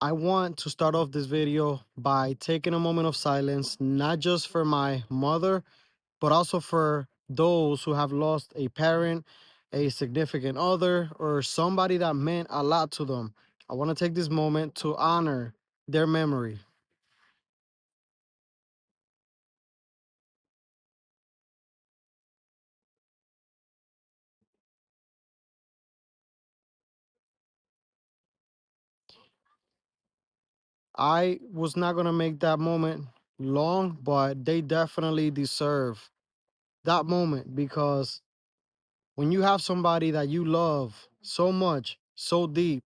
I want to start off this video by taking a moment of silence, not just for my mother, but also for those who have lost a parent, a significant other, or somebody that meant a lot to them. I want to take this moment to honor their memory. I was not going to make that moment long, but they definitely deserve that moment because when you have somebody that you love so much, so deep,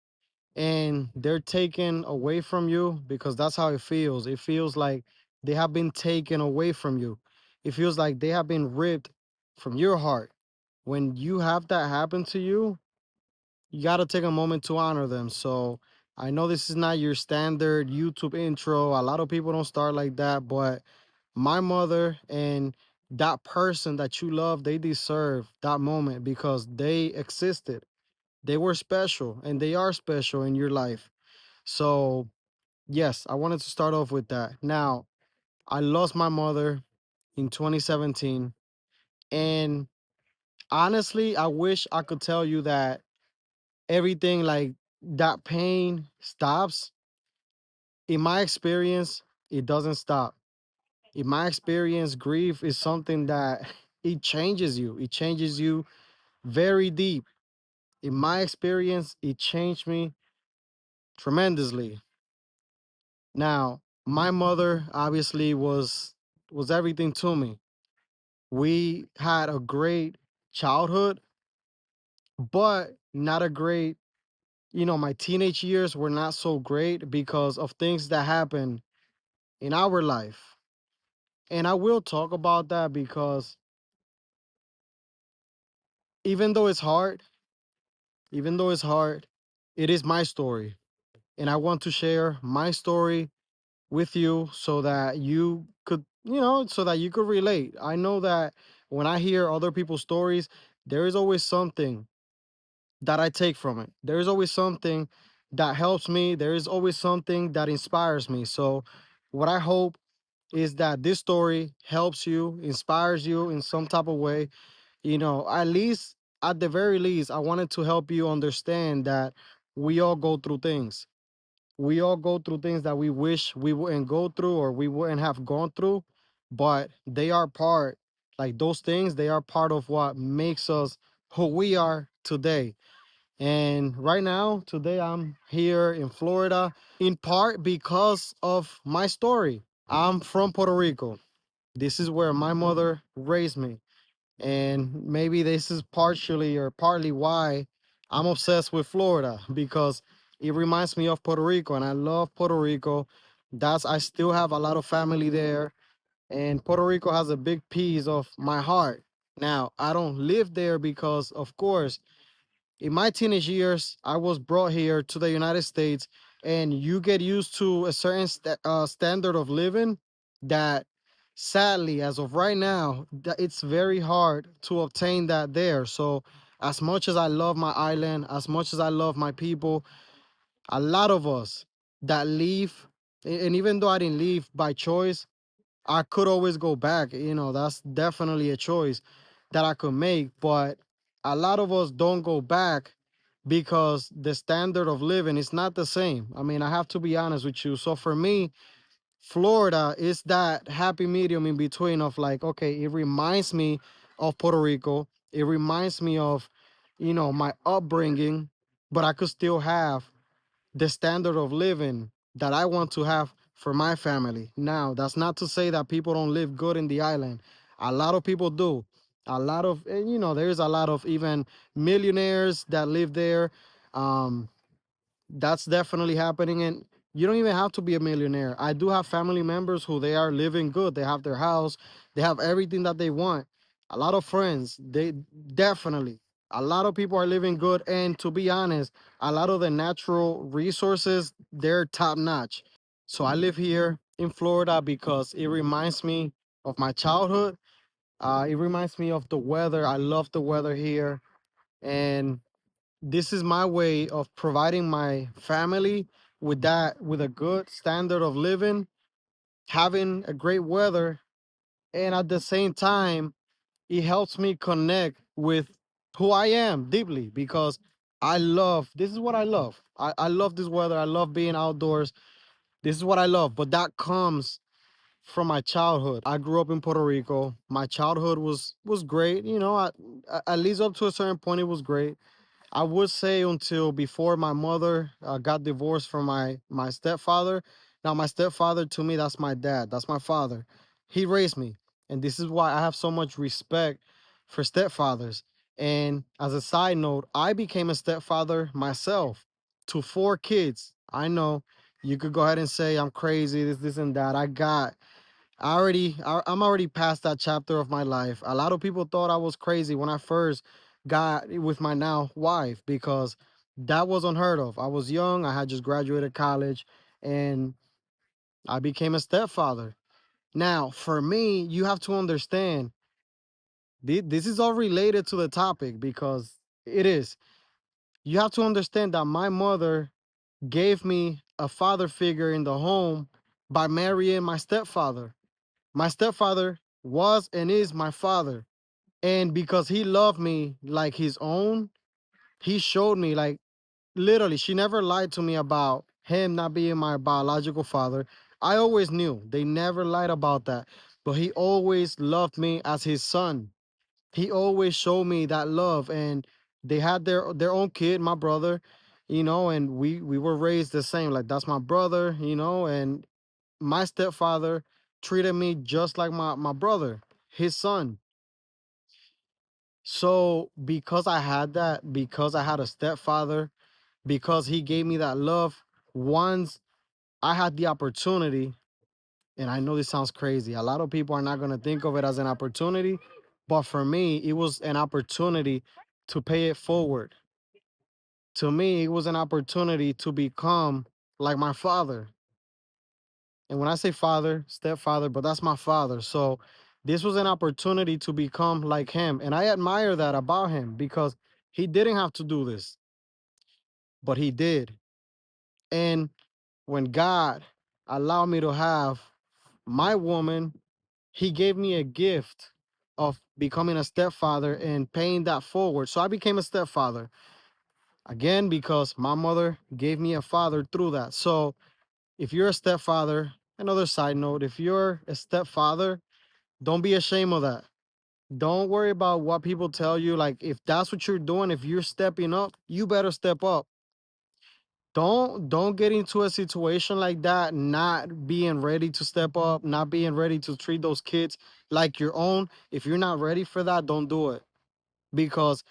and they're taken away from you, because that's how it feels. It feels like they have been taken away from you. It feels like they have been ripped from your heart. When you have that happen to you got to take a moment to honor them. So I know this is not your standard YouTube intro. A lot of people don't start like that, but my mother and that person that you love, they deserve that moment because they existed. They were special and they are special in your life. So, yes, I wanted to start off with that. Now, I lost my mother in 2017. And honestly, I wish I could tell you that everything like that pain stops. In my experience, it doesn't stop. In my experience, grief is something that it changes you. It changes you very deep. In my experience, it changed me tremendously. Now, my mother obviously was everything to me. We had a great childhood, but not a great, my teenage years were not so great because of things that happened in our life. And I will talk about that because even though it's hard, even though it's hard, it is my story. And I want to share my story with you so that you could, so that you could relate. I know that when I hear other people's stories, there is always something that I take from it. There is always something that helps me. There is always something that inspires me. So, what I hope is that this story helps you, inspires you in some type of way. At least, at the very least, I wanted to help you understand that we all go through things. We all go through things that we wish we wouldn't go through or we wouldn't have gone through, but they are part, like those things, they are part of what makes us who we are today. And right now, today, I'm here in Florida in part because of my story. I'm from Puerto Rico. This is where my mother raised me. And maybe this is partially or partly why I'm obsessed with Florida because it reminds me of Puerto Rico and I love Puerto Rico. I still have a lot of family there, and Puerto Rico has a big piece of my heart. Now, I don't live there because, of course, in my teenage years, I was brought here to the United States, and you get used to a certain standard of living that, sadly, as of right now, it's very hard to obtain that there. So, as much as I love my island, as much as I love my people, a lot of us that leave, and even though I didn't leave by choice, I could always go back. That's definitely a choice that I could make. But a lot of us don't go back because the standard of living is not the same. I mean, I have to be honest with you. So for me, Florida is that happy medium in between of like, okay, it reminds me of Puerto Rico. It reminds me of, my upbringing, but I could still have the standard of living that I want to have for my family. Now, that's not to say that people don't live good in the island. A lot of people do. There's a lot of even millionaires that live there. Um, that's definitely happening. And you don't even have to be a millionaire. I do have family members who they are living good. They have their house, they have everything that they want. A lot of friends, they definitely, a lot of people are living good. And to be honest, a lot of the natural resources, they're top notch. So I live here in Florida because it reminds me of my childhood. It reminds me of the weather. I love the weather here. And this is my way of providing my family with a good standard of living, having a great weather, and at the same time, it helps me connect with who I am deeply because I love this is what I love. I love this weather. I love being outdoors. This is what I love. But that comes from my childhood. I grew up in Puerto Rico. My childhood was great. You know, at least up to a certain point, it was great. I would say until before my mother got divorced from my stepfather. Now my stepfather to me that's my dad. That's my father. He raised me, and this is why I have so much respect for stepfathers. And as a side note, I became a stepfather myself to four kids. I know you could go ahead and say I'm crazy, this and that. I'm already past that chapter of my life. A lot of people thought I was crazy when I first got with my now wife because that was unheard of. I was young, I had just graduated college, and I became a stepfather. Now, for me, you have to understand this is all related to the topic because it is. You have to understand that my mother gave me a father figure in the home by marrying my stepfather. My stepfather was and is my father. And because he loved me like his own, he showed me, like, literally, she never lied to me about him not being my biological father. I always knew they never lied about that. But he always loved me as his son. He always showed me that love. And they had their own kid, my brother, and we were raised the same. Like, that's my brother, and my stepfather treated me just like my brother, his son. So because I had that, because I had a stepfather, because he gave me that love, once I had the opportunity, and I know this sounds crazy, a lot of people are not going to think of it as an opportunity, but for me, it was an opportunity to pay it forward. To me, it was an opportunity to become like my father. And when I say father, stepfather, but that's my father. So this was an opportunity to become like him. And I admire that about him because he didn't have to do this, but he did. And when God allowed me to have my woman, he gave me a gift of becoming a stepfather and paying that forward. So I became a stepfather again because my mother gave me a father through that. So if you're a stepfather, another side note, if you're a stepfather, don't be ashamed of that. Don't worry about what people tell you. Like, if that's what you're doing, if you're stepping up, you better step up. Don't get into a situation like that, not being ready to step up, not being ready to treat those kids like your own. If you're not ready for that, don't do it. Because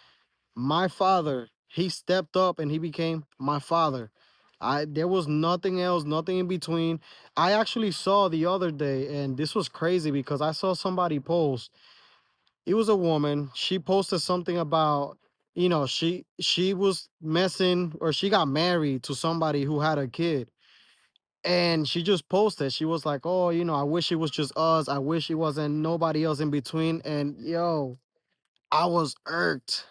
my father, he stepped up and he became my father. There was nothing else, nothing in between. I actually saw the other day, and this was crazy because I saw somebody post. It was a woman. She posted something about, she was messing, or she got married to somebody who had a kid. And she just posted, she was like, oh, I wish it was just us. I wish it wasn't nobody else in between. And yo, I was irked.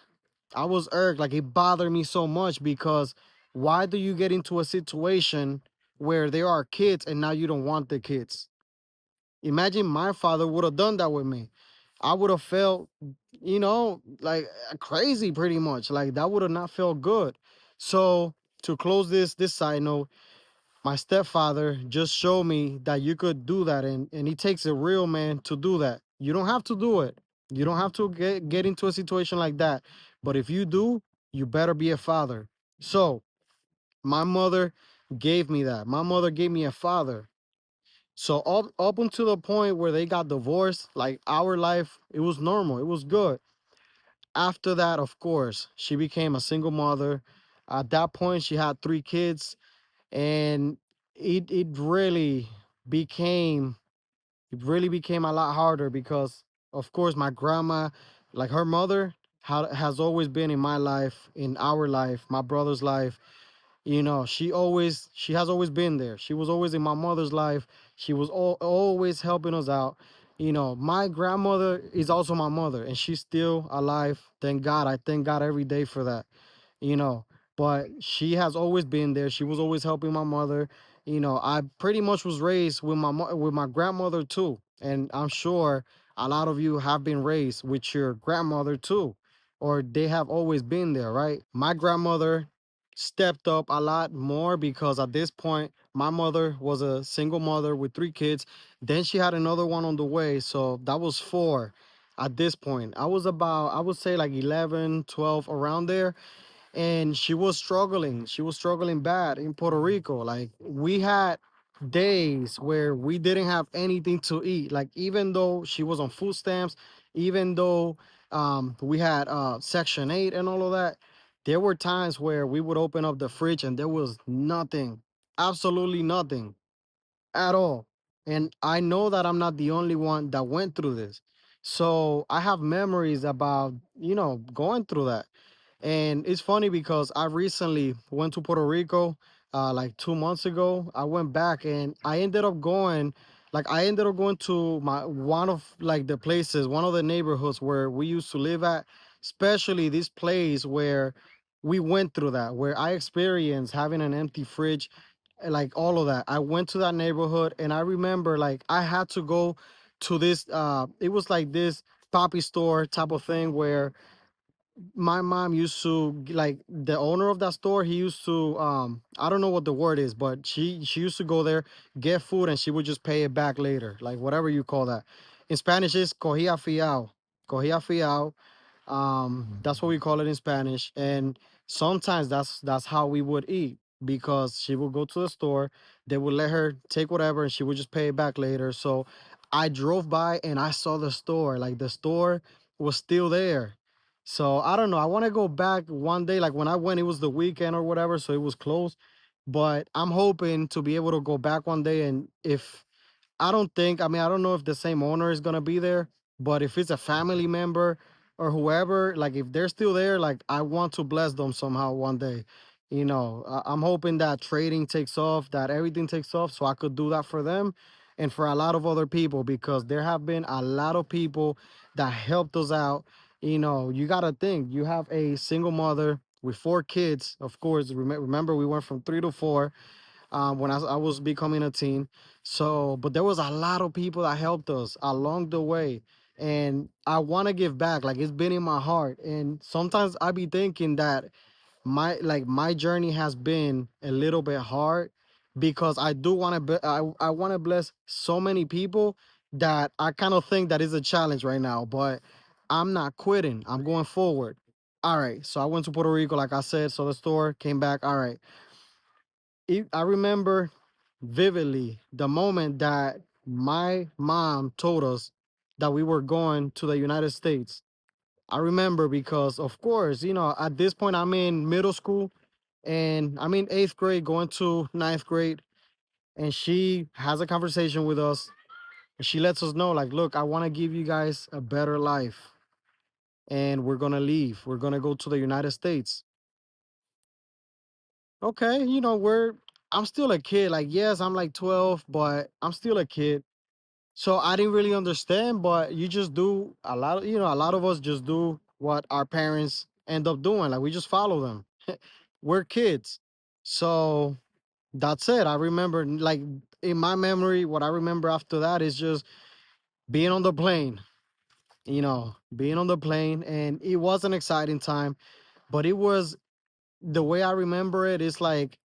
I was irked. Like, it bothered me so much because why do you get into a situation where there are kids and now you don't want the kids? Imagine my father would have done that with me. I would have felt, like crazy pretty much. Like, that would have not felt good. So to close this side note, my stepfather just showed me that you could do that, and it takes a real man to do that. You don't have to do it. You don't have to get into a situation like that. But if you do, you better be a father. So my mother gave me that. My mother gave me a father. So up until the point where they got divorced, like, our life, it was normal. It was good. After that, of course, she became a single mother. At that point, she had three kids, and it really became a lot harder because, of course, my grandma, like her mother, has always been in my life, in our life, my brother's life. She has always been there. She was always in my mother's life. She was always helping us out. My grandmother is also my mother, and she's still alive. Thank God. I thank God every day for that. you know but she has always been there. She was always helping my mother. I pretty much was raised with with my grandmother too, and I'm sure a lot of you have been raised with your grandmother too, or they have always been there, right? My grandmother stepped up a lot more because at this point my mother was a single mother with 3 kids. Then she had another one on the way, so that was four. At this point I was about, I would say, like 11, 12, around there. And she was struggling bad in Puerto Rico. Like, we had days where we didn't have anything to eat, like, even though she was on food stamps, even though we had Section 8 and all of that. There were times where we would open up the fridge and there was nothing, absolutely nothing at all. And I know that I'm not the only one that went through this. So I have memories about, going through that. And it's funny because I recently went to Puerto Rico, like 2 months ago. I went back and I ended up going to my one of like the places, one of the neighborhoods where we used to live at, especially this place where we went through that, where I experienced having an empty fridge, like all of that. I went to that neighborhood and I remember, like, I had to go to this it was like this poppy store type of thing where my mom used to like the owner of that store. He used to, I don't know what the word is, but she used to go there, get food, and she would just pay it back later, like whatever you call that. In Spanish is cogía fiao. Cogía fiao. That's what we call it in Spanish. And sometimes that's how we would eat, because she would go to the store, they would let her take whatever and she would just pay it back later. So I drove by and I saw the store, like the store was still there. So I don't know, I want to go back one day. Like, when I went, it was the weekend or whatever, so it was closed. But I'm hoping to be able to go back one day. And if I don't think, I mean, I don't know if the same owner is gonna be there, but if it's a family member or whoever, like, if they're still there, like, I want to bless them somehow one day. I'm hoping that trading takes off, that everything takes off, so I could do that for them and for a lot of other people, because there have been a lot of people that helped us out. You gotta think, you have a single mother with 4 kids, of course. Remember, we went from 3 to 4 when I was becoming a teen. So, but there was a lot of people that helped us along the way. And I want to give back. Like, it's been in my heart. And sometimes I be thinking that my journey has been a little bit hard, because I do want to I want to bless so many people that I kind of think that is a challenge right now, but I'm not quitting. I'm going forward. All right. So I went to Puerto Rico, like I said, so the store came back. All right. I remember vividly the moment that my mom told us that we were going to the United States. I remember because, of course, at this point I'm in middle school and I'm in 8th grade going to ninth grade. And she has a conversation with us and she lets us know, like, look, I want to give you guys a better life and we're going to leave. We're going to go to the United States. Okay, I'm still a kid. Like, yes, I'm like 12, but I'm still a kid. So I didn't really understand, but you just do a lot of us just do what our parents end up doing. Like, we just follow them. We're kids. So that's it. I remember, like, in my memory, what I remember after that is just being on the plane, being on the plane. And it was an exciting time, but it was, the way I remember it is like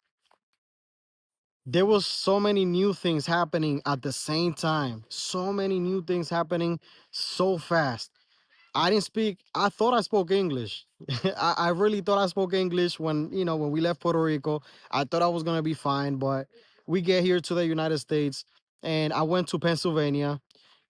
there was so many new things happening at the same time. So many new things happening so fast. I didn't speak. I thought I spoke English. I really thought I spoke English when we left Puerto Rico. I thought I was gonna be fine, but we get here to the United States, and I went to Pennsylvania,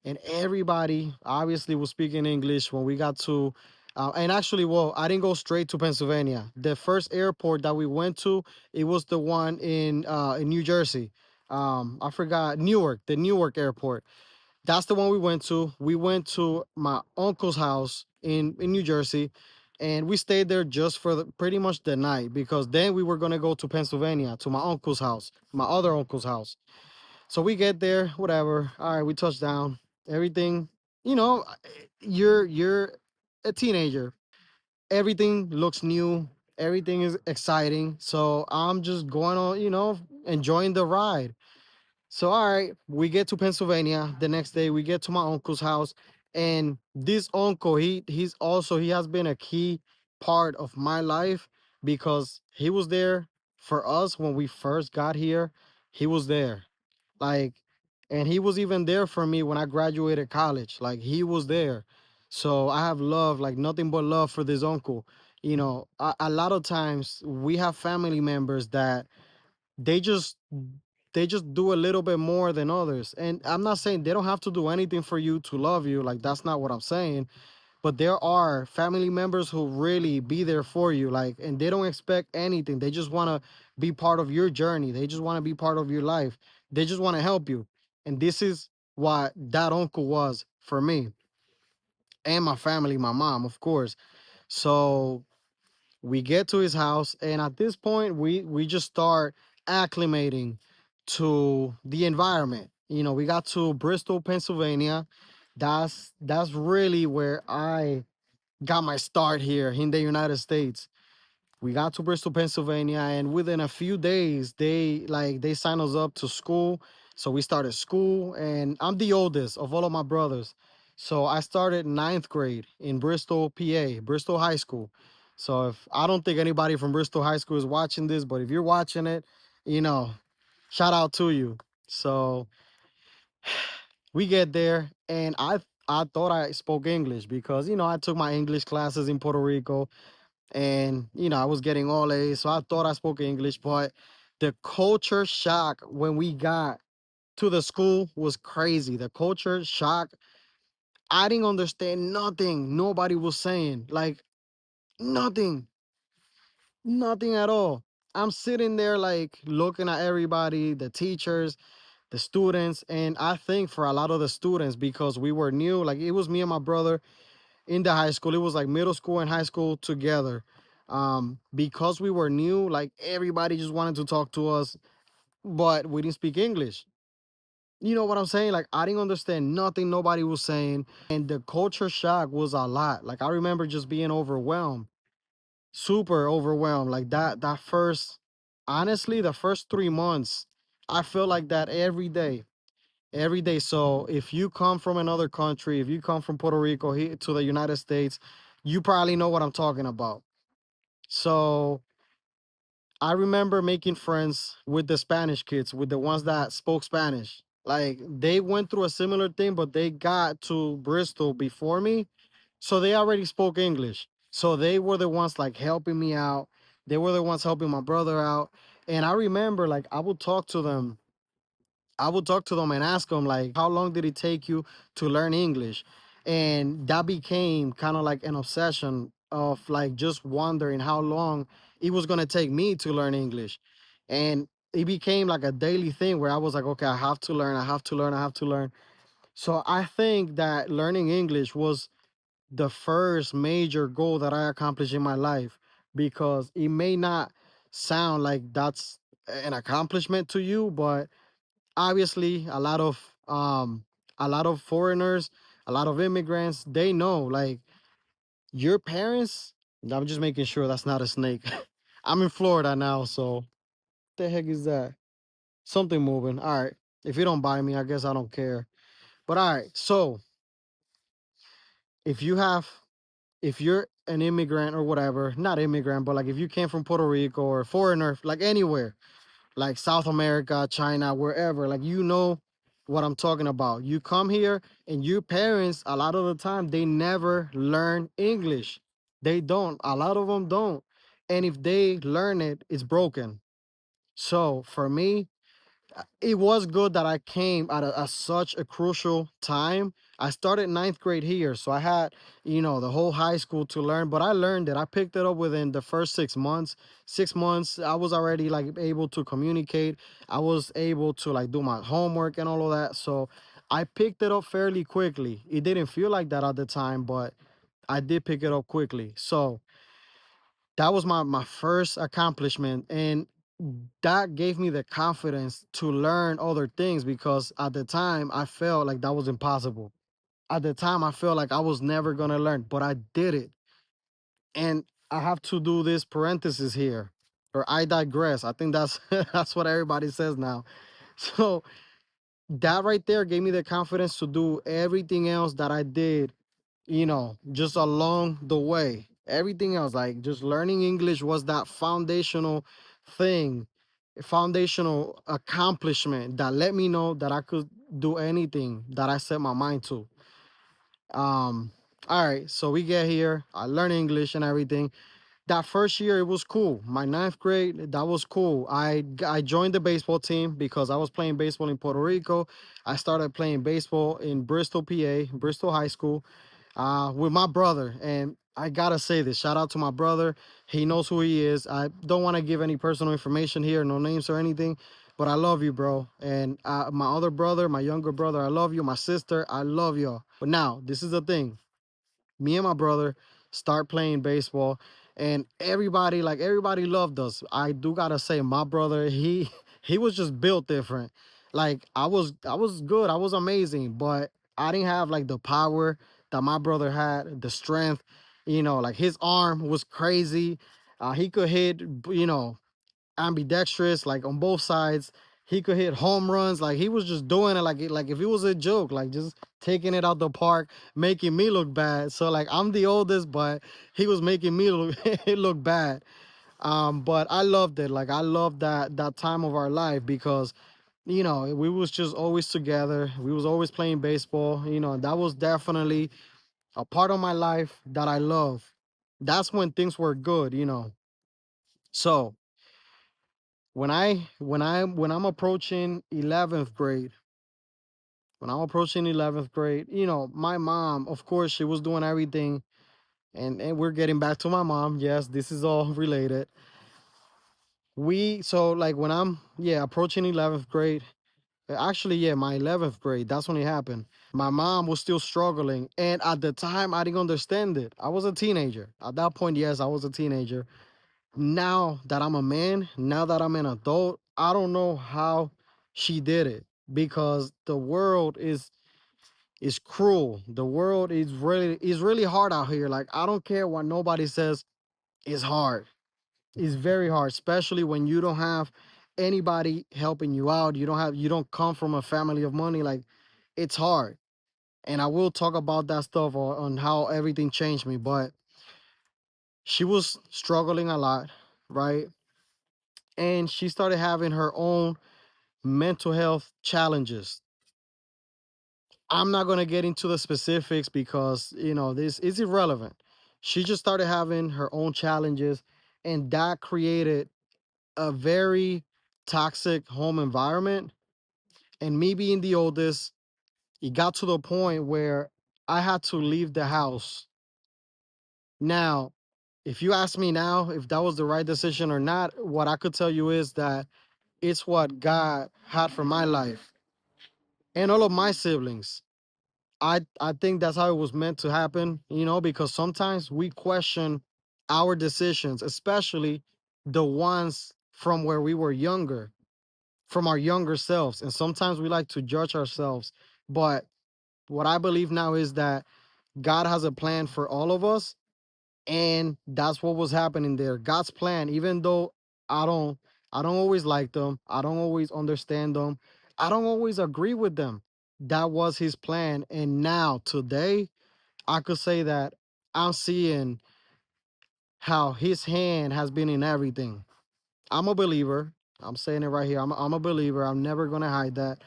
and everybody obviously was speaking English when we got to. And actually, well, I didn't go straight to Pennsylvania. The first airport that we went to, it was the one in New Jersey. I forgot, Newark, the Newark airport. That's the one we went to. We went to my uncle's house in New Jersey, and we stayed there just for pretty much the night, because then we were gonna go to Pennsylvania to my uncle's house, my other uncle's house. So we get there, whatever. All right, we touch down. Everything, you're a teenager. Everything looks new. Everything is exciting. So I'm just going on, enjoying the ride. So all right, we get to Pennsylvania. The next day we get to my uncle's house. And this uncle, he has been a key part of my life because he was there for us when we first got here. He was there. Like, and he was even there for me when I graduated college. Like, he was there. So I have love, like nothing but love for this uncle. A lot of times we have family members that they just they just do a little bit more than others. And I'm not saying they don't have to do anything for you to love you. Like, that's not what I'm saying. But there are family members who really be there for you, like, and they don't expect anything. They just want to be part of your journey. They just want to be part of your life. They just want to help you. And this is what that uncle was for me and my family, my mom, of course. So we get to his house, and at this point we just start acclimating to the environment. We got to Bristol, Pennsylvania. That's really where I got my start here in the United States. We got to Bristol, Pennsylvania, and within a few days, they signed us up to school. So we started school, and I'm the oldest of all of my brothers. So I started ninth grade in Bristol, PA, Bristol High School. So if I don't think anybody from Bristol High School is watching this, but if you're watching it, you know, shout out to you. So we get there, and I thought I spoke English because I took my English classes in Puerto Rico, and I was getting all A's, so I thought I spoke English. But the culture shock when we got to the school was crazy. The culture shock, I didn't understand nothing nobody was saying, like nothing, nothing at all. I'm sitting there like looking at everybody, the teachers, the students, and I think for a lot of the students, because we were new, like it was me and my brother in the high school. It was like middle school and high school together. Because we were new, like everybody just wanted to talk to us, but we didn't speak English. You know what I'm saying? Like, I didn't understand nothing nobody was saying, and the culture shock was a lot. Like, I remember just being overwhelmed, super overwhelmed. Like that first, honestly, the first 3 months, I feel like that every day. Every day. So if you come from another country, if you come from Puerto Rico here to the United States, you probably know what I'm talking about. So I remember making friends with the Spanish kids, with the ones that spoke Spanish. Like, they went through a similar thing, but they got to Bristol before me. So they already spoke English. So they were the ones like helping me out. They were the ones helping my brother out. And I remember, like, I would talk to them and ask them, like, how long did it take you to learn English? And that became kind of like an obsession of like just wondering how long it was going to take me to learn English. And it became like a daily thing where I was like, okay, I have to learn, I have to learn, I have to learn. So I think that learning English was the first major goal that I accomplished in my life, because it may not sound like that's an accomplishment to you, but obviously a lot of foreigners, a lot of immigrants, they know, like, your parents. I'm just making sure that's not a snake. I'm in Florida now, so what the heck is that? Something moving. All right, if you don't buy me, I guess I don't care. But all right, so if you have if you're an immigrant or whatever, not immigrant, but like if you came from Puerto Rico or a foreigner, like anywhere, like South America, China, wherever, like, what I'm talking about. You come here, and your parents, a lot of the time, they never learn English. They don't. A lot of them don't. And if they learn it, it's broken. So for me, it was good that I came at such a crucial time. I started ninth grade here, so I had, the whole high school to learn. But I learned it. I picked it up within the first 6 months. 6 months, I was already like able to communicate. I was able to like do my homework and all of that. So I picked it up fairly quickly. It didn't feel like that at the time, but I did pick it up quickly. So that was my first accomplishment, and that gave me the confidence to learn other things, because at the time I felt like that was impossible. At the time I felt like I was never going to learn, but I did it. And I have to do this parenthesis here, or I digress. I think that's that's what everybody says now. So that right there gave me the confidence to do everything else that I did, just along the way. Everything else, like just learning English, was that foundational thing, foundational accomplishment that let me know that I could do anything that I set my mind to. All right, so we get here. I learn English and everything. That first year, it was cool. My ninth grade, that was cool. I joined the baseball team because I was playing baseball in Puerto Rico. I started playing baseball in Bristol, PA, Bristol High School, with my brother. And I gotta say this, shout out to my brother. He knows who he is. I don't want to give any personal information here, no names or anything, but I love you, bro. And my other brother, my younger brother, I love you. My sister, I love y'all. But now, this is the thing, me and my brother start playing baseball, and everybody loved us. I do gotta say, my brother, he he was just built different. Like I was good, I was amazing, but I didn't have like the power that my brother had, the strength. Like his arm was crazy. He could hit, ambidextrous, like on both sides. He could hit home runs. Like he was just doing it like if it was a joke, like just taking it out the park, making me look bad. So like I'm the oldest, but he was making me look look bad. But I loved it. Like I loved that time of our life because we was just always together. We was always playing baseball. That was definitely a part of my life that I love. That's when things were good. So when I'm approaching 11th grade, my mom, of course, she was doing everything, and we're getting back to my mom. Yes, this is all related. So like when I'm, approaching 11th grade, actually, yeah, my 11th grade, that's when it happened. My mom was still struggling, and at the time I didn't understand it. I was a teenager at that point. Yes, I was a teenager. Now that I'm a man, now that I'm an adult, I don't know how she did it, because the world is cruel. The world is really hard out here. Like I don't care what nobody says, it's hard. It's very hard, especially when you don't have anybody helping you out. You don't come from a family of money. Like it's hard. And I will talk about that stuff on how everything changed me, but she was struggling a lot, right? And she started having her own mental health challenges. I'm not going to get into the specifics because, this is irrelevant. She just started having her own challenges, and that created a very toxic home environment. And me being the oldest, it got to the point where I had to leave the house. Now, if you ask me now if that was the right decision or not, what I could tell you is that it's what God had for my life and all of my siblings. I think that's how it was meant to happen, because sometimes we question our decisions, especially the ones from where we were younger, from our younger selves. And sometimes we like to judge ourselves. But what I believe now is that God has a plan for all of us, and that's what was happening there. God's plan, even though I don't I don't always like them, I don't always understand them, I don't always agree with them. That was his plan. And now today, I could say that I'm seeing how his hand has been in everything. I'm a believer. I'm saying it right here. I'm a believer. I'm never gonna hide that.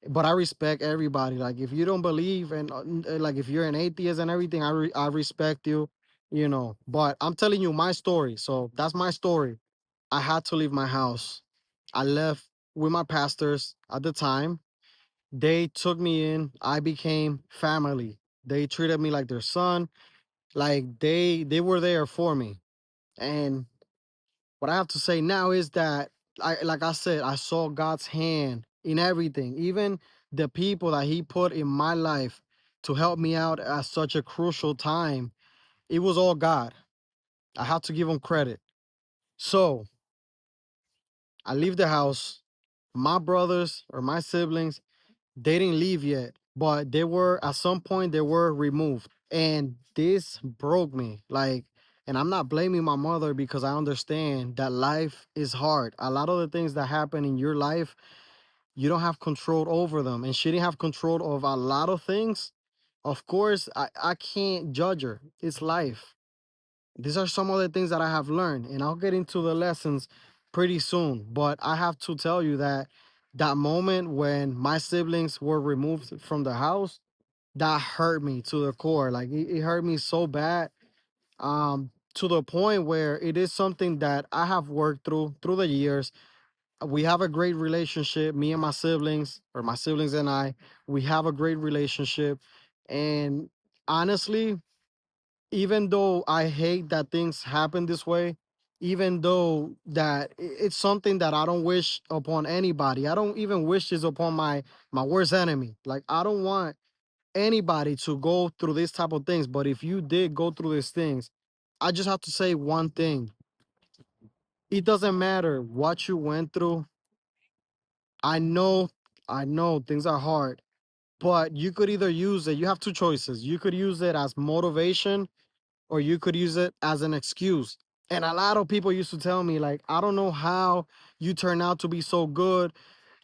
But I respect everybody. Like if you don't believe, and like if you're an atheist and everything, I respect you. But I'm telling you my story. So that's my story. I had to leave my house. I left with my pastors at the time. They took me in. I became family. They treated me like their son. Like they were there for me. And what I have to say now is that, like I said, I saw God's hand in everything, even the people that He put in my life to help me out at such a crucial time. It was all God. I have to give Him credit. So I leave the house. My brothers or my siblings, they didn't leave yet, but they were, at some point they were removed, and this broke me. Like And I'm not blaming my mother because I understand that life is hard. A lot of the things that happen in your life, you don't have control over them. And she didn't have control of a lot of things. Of course, I can't judge her. It's life. These are some of the things that I have learned, and I'll get into the lessons pretty soon. But I have to tell you that that moment when my siblings were removed from the house, that hurt me to the core. Like it hurt me so bad, to the point where it is something that I have worked through the years. We have a great relationship, me and my siblings, or my siblings and I. We have a great relationship, and honestly, even though I hate that things happen this way, even though that it's something that I don't wish upon anybody. I don't even wish this upon my worst enemy. Like I don't want anybody to go through this type of things. But if you did go through these things, I just have to say one thing. It doesn't matter what you went through. I know, I know things are hard, but you could either use it. You have two choices. You could use it as motivation, or you could use it as an excuse. And a lot of people used to tell me, like, I don't know how you turn out to be so good,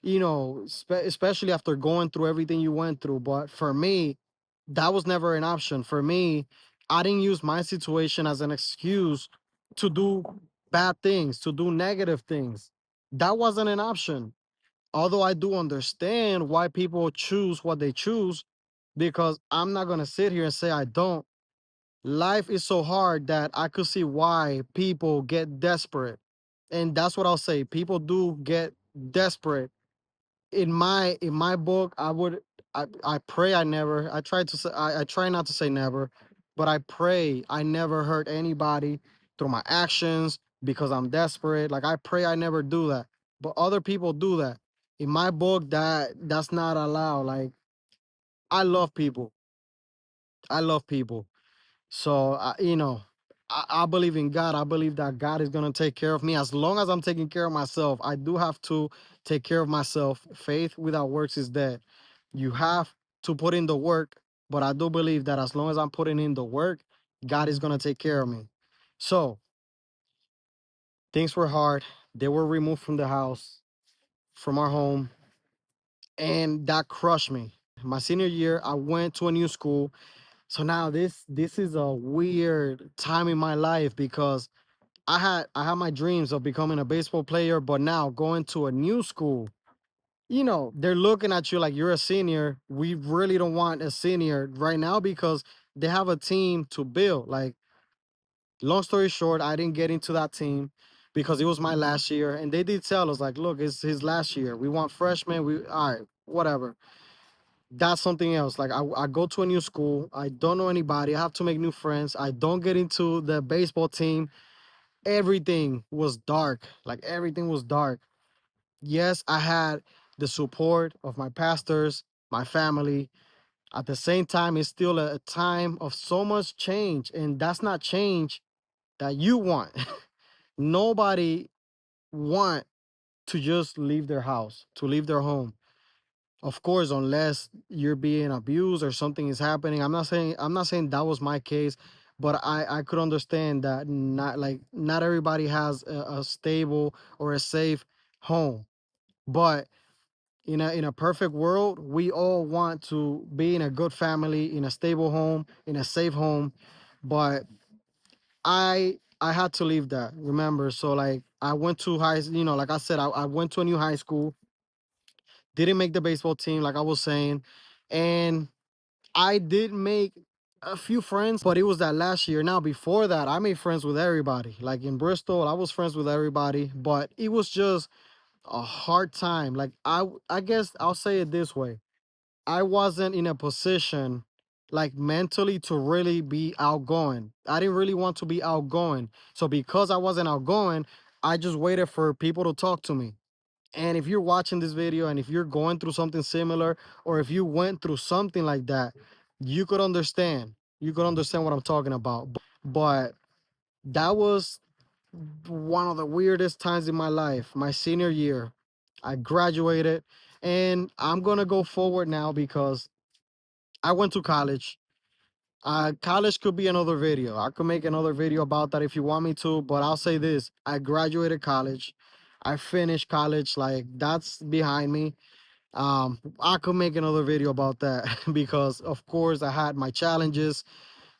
especially after going through everything you went through. But for me, that was never an option. For me, I didn't use my situation as an excuse to do bad things, to do negative things. That wasn't an option. Although I do understand why people choose what they choose, because I'm not going to sit here and say I don't. Life is so hard that I could see why people get desperate. And that's what I'll say. People do get desperate. In my book, I pray I never, I try to say, I try not to say never, but I pray I never hurt anybody through my actions because I'm desperate. Like I pray I never do that. But other people do that. In my book, that's not allowed. Like I love people. I love people. So, I believe in God. I believe that God is going to take care of me as long as I'm taking care of myself. I do have to take care of myself. Faith without works is dead. You have to put in the work, but I do believe that as long as I'm putting in the work, God is going to take care of me. So, things were hard. They were removed from the house, from our home, and that crushed me. My senior year, I went to a new school. So now this is a weird time in my life because I had my dreams of becoming a baseball player, but now going to a new school, they're looking at you like you're a senior. We really don't want a senior right now because they have a team to build. Like, long story short, I didn't get into that team because it was my last year. And they did tell us, like, look, it's his last year. We want freshmen. All right, whatever. That's something else. Like I go to a new school. I don't know anybody. I have to make new friends. I don't get into the baseball team. Everything was dark. Like everything was dark. Yes, I had the support of my pastors, my family. At the same time, it's still a time of so much change. And that's not change that you want. Nobody want to just leave their house, to leave their home. Of course, unless you're being abused or something is happening. I'm not saying that was my case, but I could understand that not everybody has a stable or a safe home. But in a perfect world, we all want to be in a good family, in a stable home, in a safe home. But I had to leave that. Remember, so like I went to like I said, I went to a new high school, didn't make the baseball team, like I was saying, and I did make a few friends, but it was that last year. Now, before that, I made friends with everybody. Like in Bristol, I was friends with everybody, but it was just a hard time. Like I guess I'll say it this way. I wasn't in a position like mentally to really be outgoing. I didn't really want to be outgoing. So because I wasn't outgoing, I just waited for people to talk to me. And if you're watching this video and if you're going through something similar, or if you went through something like that, you could understand. You could understand what I'm talking about. But that was one of the weirdest times in my life, my senior year. I graduated, and I'm going to go forward now because I went to college. College could be another video. I could make another video about that if you want me to, but I'll say this. I graduated college. I finished college. Like, that's behind me. I could make another video about that because of course I had my challenges.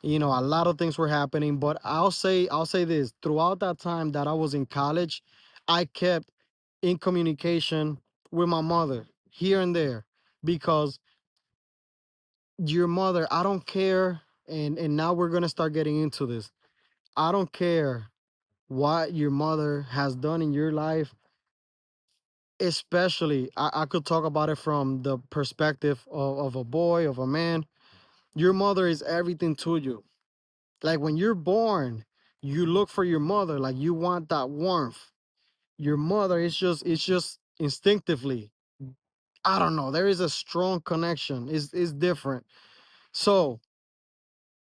A lot of things were happening, but I'll say this. Throughout that time that I was in college, I kept in communication with my mother here and there because your mother, I don't care, and now we're going to start getting into this. I don't care what your mother has done in your life. Especially, I could talk about it from the perspective of a boy, of a man. Your mother is everything to you. Like, when you're born, you look for your mother, like you want that warmth. Your mother is just, it's just instinctively, I don't know, there is a strong connection. It's different. So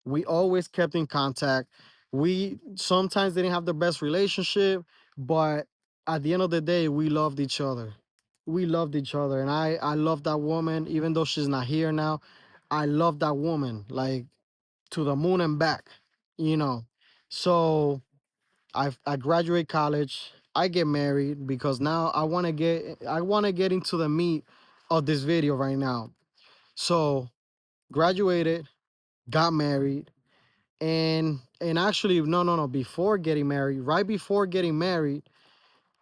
we always kept in contact. We sometimes didn't have the best relationship, but at the end of the day, we loved each other. We loved each other, and I love that woman, even though she's not here now. I love that woman like to the moon and back, you know. So I graduate college. I get married because now I want to get into the meat of this video right now. So graduated, got married, and actually, no, before getting married, right before getting married,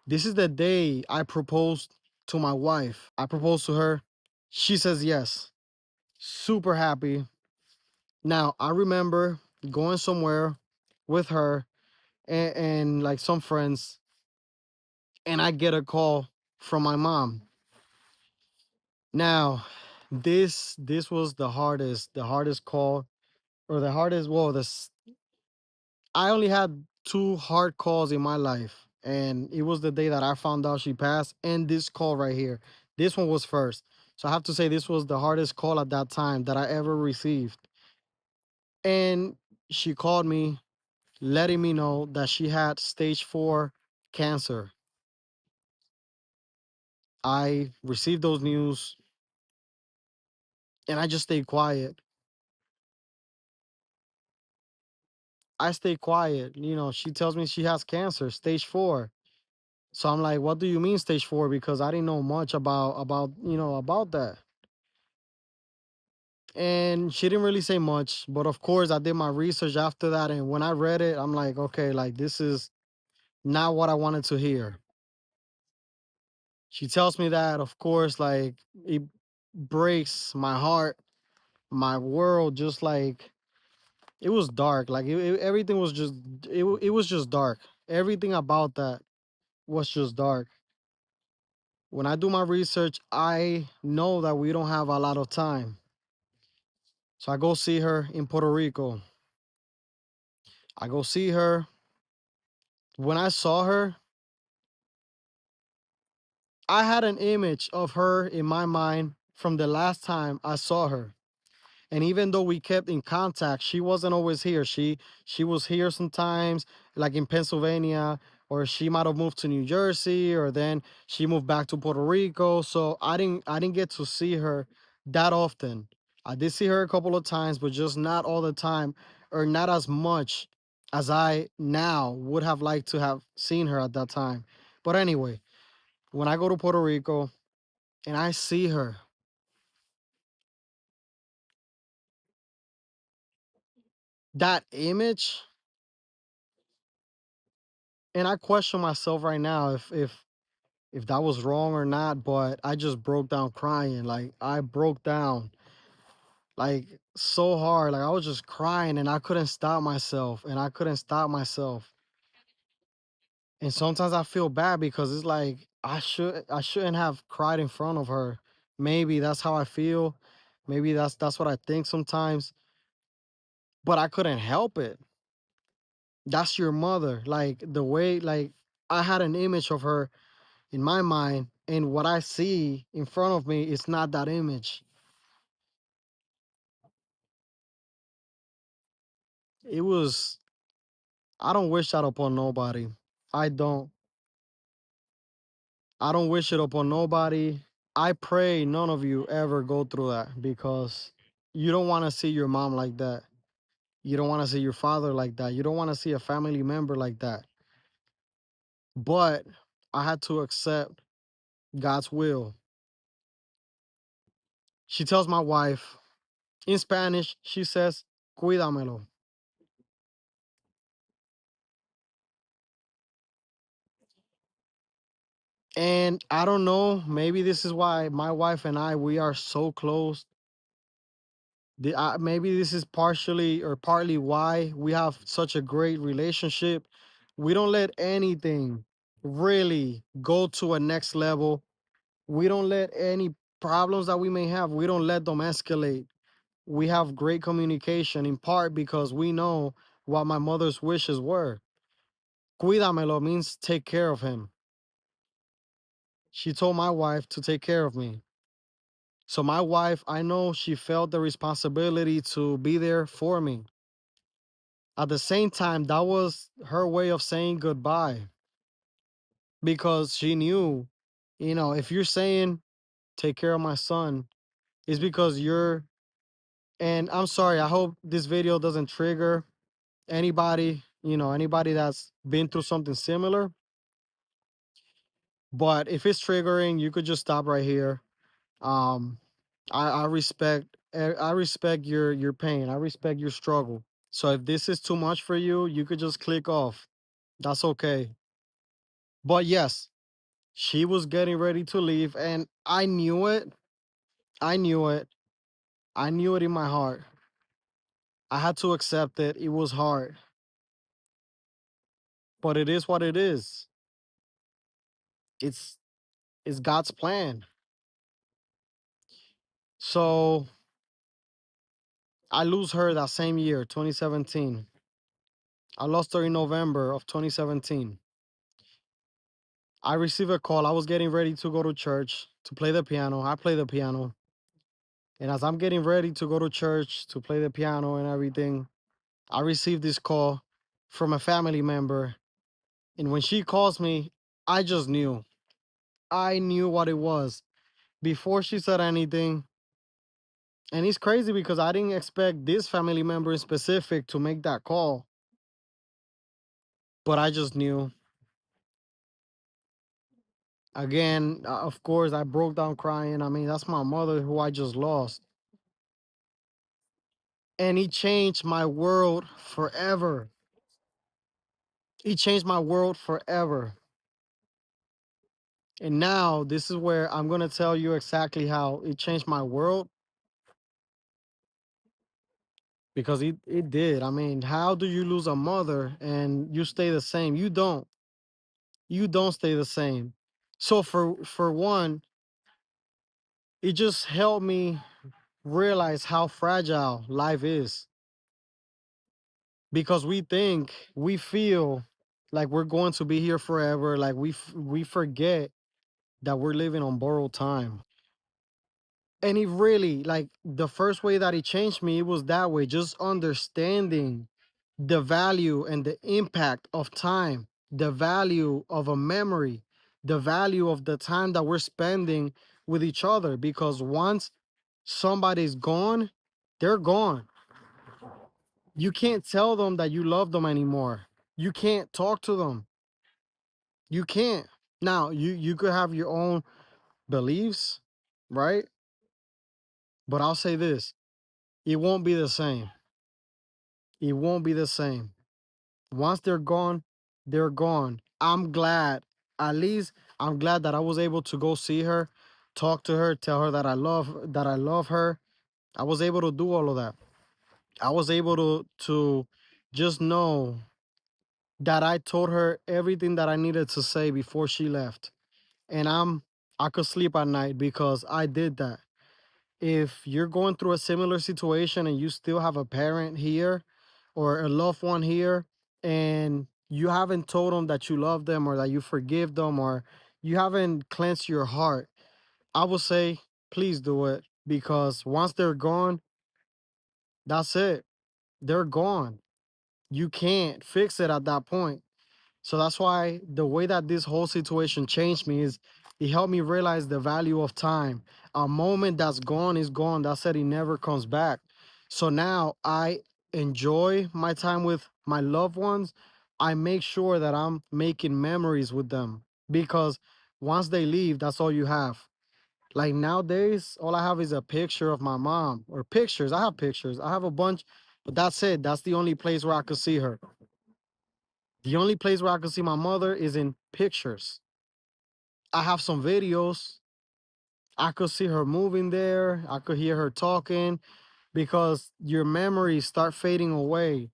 this is the day I proposed to my wife. I proposed to her. She says yes. Super happy. Now I remember going somewhere with her and like some friends, and I get a call from my mom. Now, this was the hardest call, or the hardest, well, I only had two hard calls in my life, and it was the day that I found out she passed, and this call right here. This one was first. So I have to say this was the hardest call at that time that I ever received. And she called me letting me know that she had stage 4 cancer. I received those news, and I just stayed quiet. I stayed quiet. She tells me she has cancer, stage 4. So I'm like, what do you mean stage 4? Because I didn't know much about that. And she didn't really say much, but of course I did my research after that, and when I read it, I'm like, okay, like, this is not what I wanted to hear. She tells me that, of course, like, it breaks my heart, my world, just like, it was dark. Like, everything was just, it was just dark. Everything about that was just dark. When I do my research, I know that we don't have a lot of time. So I go see her in Puerto Rico. I go see her. When I saw her, I had an image of her in my mind from the last time I saw her. And even though we kept in contact, she wasn't always here. She was here sometimes, like in Pennsylvania, or she might have moved to New Jersey, or then she moved back to Puerto Rico. So I didn't get to see her that often. I did see her a couple of times, but just not all the time, or not as much as I now would have liked to have seen her at that time. But anyway, when I go to Puerto Rico and I see her, that image, and I question myself right now if that was wrong or not, but I just broke down crying. Like, I broke down like so hard. Like, I was just crying, and I couldn't stop myself, and I couldn't stop myself. And sometimes I feel bad because it's like I shouldn't have cried in front of her. Maybe that's how I feel. Maybe that's what I think sometimes, but I couldn't help it. That's your mother. Like, the way, like, I had an image of her in my mind, and what I see in front of me is not that image. It was, I don't wish that upon nobody. I don't. I don't wish it upon nobody. I pray none of you ever go through that because you don't want to see your mom like that. You don't want to see your father like that. You don't want to see a family member like that. But I had to accept God's will. She tells my wife in Spanish, she says, cuídamelo. And I don't know, maybe this is why my wife and I, we are so close. Maybe this is partially or partly why we have such a great relationship. We don't let anything really go to a next level. We don't let any problems that we may have, we don't let them escalate. We have great communication in part because we know what my mother's wishes were. Cuídamelo means take care of him. She told my wife to take care of me. So my wife, I know she felt the responsibility to be there for me. At the same time, that was her way of saying goodbye because she knew, if you're saying take care of my son, it's because you're, and I'm sorry, I hope this video doesn't trigger anybody, anybody that's been through something similar. But if it's triggering, you could just stop right here. Um, I respect your pain. I respect your struggle. So if this is too much for you, you could just click off. That's okay. But yes, she was getting ready to leave, and I knew it. I knew it. I knew it in my heart. I had to accept it. It was hard, but it is what it is. It's it's God's plan. So I lose her that same year, 2017. I lost her in November of 2017. I received a call. I was getting ready to go to church to play the piano. I play the piano. And as I'm getting ready to go to church to play the piano and everything, I received this call from a family member. And when she calls me, I just knew. I knew what it was before she said anything. And it's crazy because I didn't expect this family member in specific to make that call. But I just knew. Again, of course, I broke down crying. I mean, that's my mother who I just lost. And he changed my world forever. He changed my world forever. And now this is where I'm going to tell you exactly how it changed my world because it did. I mean, how do you lose a mother and you stay the same? You don't. You don't stay the same. So for one, it just helped me realize how fragile life is because we feel like we're going to be here forever, like we forget that we're living on borrowed time. And it really, like, the first way that it changed me, it was that way, just understanding the value and the impact of time, the value of a memory, the value of the time that we're spending with each other. Because once somebody's gone, they're gone. You can't tell them that you love them anymore. You can't talk to them. You can't. Now, you could have your own beliefs, right? But I'll say this, it won't be the same. It won't be the same. Once they're gone, they're gone. I'm glad, at least I'm glad that I was able to go see her, talk to her, tell her that I love her. I was able to do all of that. I was able to just know that I told her everything that I needed to say before she left. And I could sleep at night because I did that. If you're going through a similar situation and you still have a parent here or a loved one here and you haven't told them that you love them or that you forgive them or you haven't cleansed your heart, I would say please do it because once they're gone, that's it. They're gone. You can't fix it at that point. So that's why the way that this whole situation changed me is it helped me realize the value of time. A moment that's gone is gone. That's it, it never comes back. So now I enjoy my time with my loved ones, I make sure that I'm making memories with them, because once they leave, that's all you have. Like nowadays, all I have is a picture of my mom, or pictures. I have pictures. I have a bunch, but that's it. That's the only place where I could see her. The only place where I could see my mother is in pictures. I have some videos. I could see her moving there. I could hear her talking, because your memories start fading away.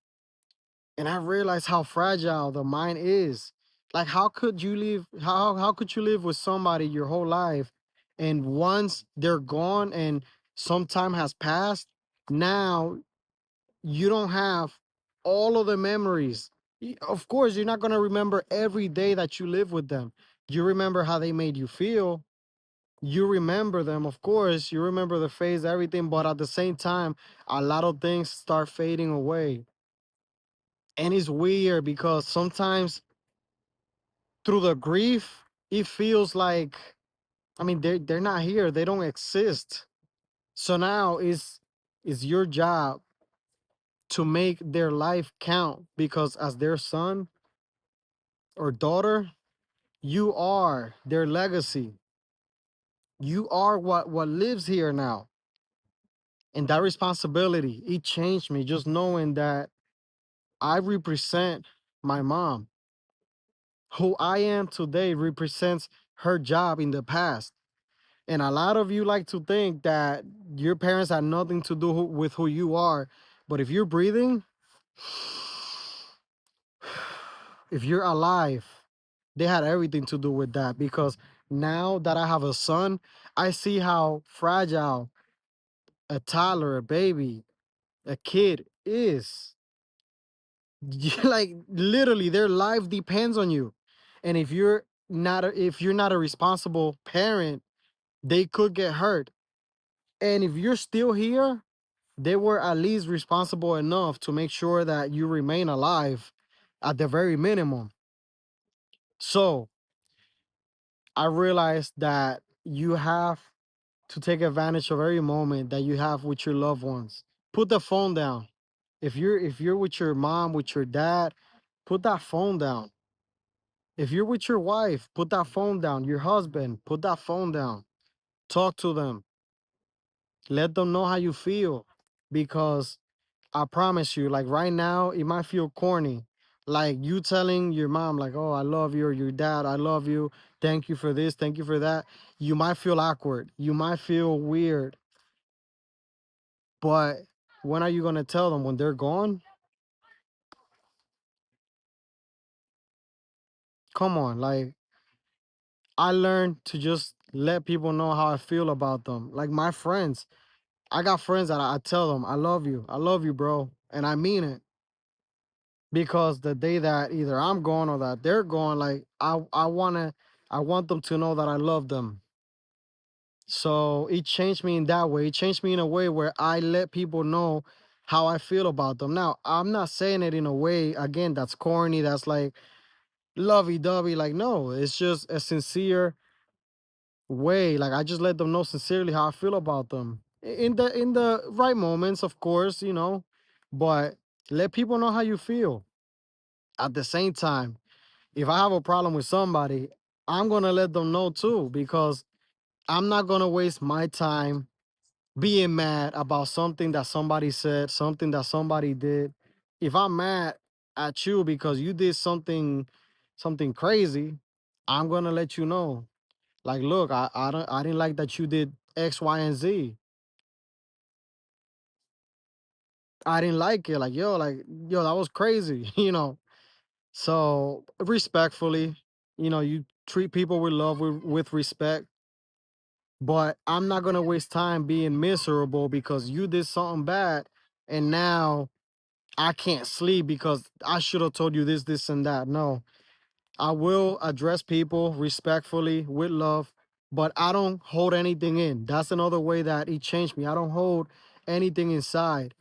And I realized how fragile the mind is. Like how could you live how could you live with somebody your whole life, and once they're gone and some time has passed, now you don't have all of the memories. Of course, you're not going to remember every day that you live with them. You remember how they made you feel. You remember them, of course. You remember the face, everything, but at the same time, a lot of things start fading away. And it's weird because sometimes through the grief, it feels like, I mean, they're not here. They don't exist. So now it's your job to make their life count, because as their son or daughter, you are their legacy. You are what lives here now. And that responsibility, it changed me, just knowing that I represent my mom. Who I am today represents her job in the past. And a lot of you like to think that your parents had nothing to do with who you are. But if you're breathing, if you're alive, they had everything to do with that. Because now that I have a son, I see how fragile a toddler, a baby, a kid is. Like literally, their life depends on you. And if you're not a responsible parent, they could get hurt. And if you're still here, they were at least responsible enough to make sure that you remain alive at the very minimum. So I realized that you have to take advantage of every moment that you have with your loved ones. Put the phone down. If you're with your mom, with your dad, put that phone down. If you're with your wife, put that phone down. Your husband, put that phone down. Talk to them. Let them know how you feel, because I promise you, like right now, it might feel corny. Like you telling your mom, like, oh, I love you, or your dad, I love you. Thank you for this. Thank you for that. You might feel awkward. You might feel weird. But when are you going to tell them? When they're gone? Come on. Like, I learned to just let people know how I feel about them. Like my friends, I got friends that I tell them, I love you. I love you, bro. And I mean it. Because the day that either I'm gone or that they're gone, like I want them to know that I love them. So it changed me in that way. It changed me in a way where I let people know how I feel about them. Now, I'm not saying it in a way, again, that's corny, that's like lovey-dovey. Like, no, it's just a sincere way. Like I just let them know sincerely how I feel about them. In the right moments, of course, but let people know how you feel. At the same time, if I have a problem with somebody, I'm gonna let them know too, because I'm not gonna waste my time being mad about something that somebody said, something that somebody did. If I'm mad at you because you did something crazy, I'm gonna let you know. Like, look, I didn't like that you did X, Y, and Z. I didn't like it. Like, yo, that was crazy, So respectfully, you treat people with love, with respect. But I'm not gonna waste time being miserable because you did something bad, and now I can't sleep because I should have told you this, this, and that. No, I will address people respectfully with love, but I don't hold anything in. That's another way that it changed me. I don't hold anything inside,